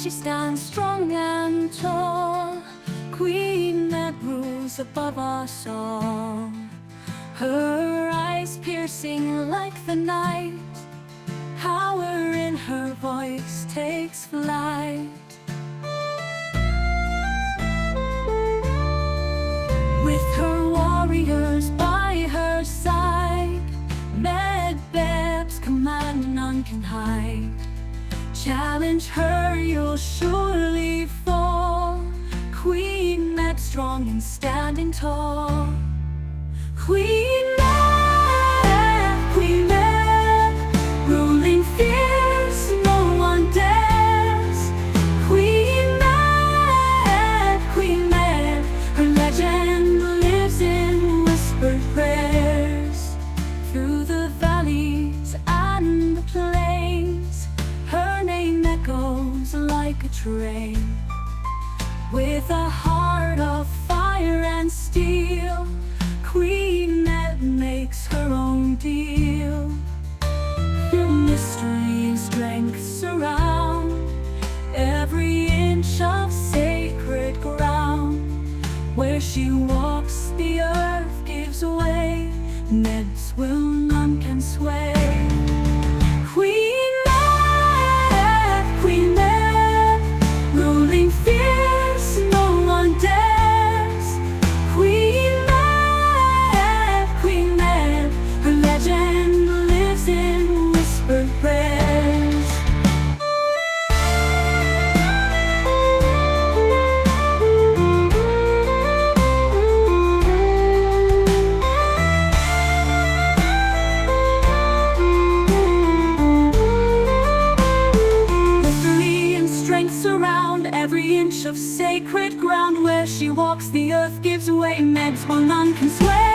she stands strong and tall. Queen Medb rules above us all. Her eyes piercing like the night, power in her voice takes flight. With her warriors by her side, Medb's command none can hide. Challenge her, you'll surely fall. Queen Medb strong and standing tall. Queen Medb, Queen Medb, ruling fierce, no one dares. Queen Medb, her legend lives in whispered prayers. Through the valleys and the plains, her name echoes like a train. With a heart of fire and steel, Queen Medb makes her own deal. Mystery and strength surround every inch of sacred ground. Where she walks, the earth gives way. Medb's will none can sway. Queen Medb, Queen Medb, ruling fierce, no one dares. Queen Medb, her legend lives in whispered prayers. Mystery and strength surround every inch of sacred ground. Where she walks, the earth gives way. Medb's will none can sway.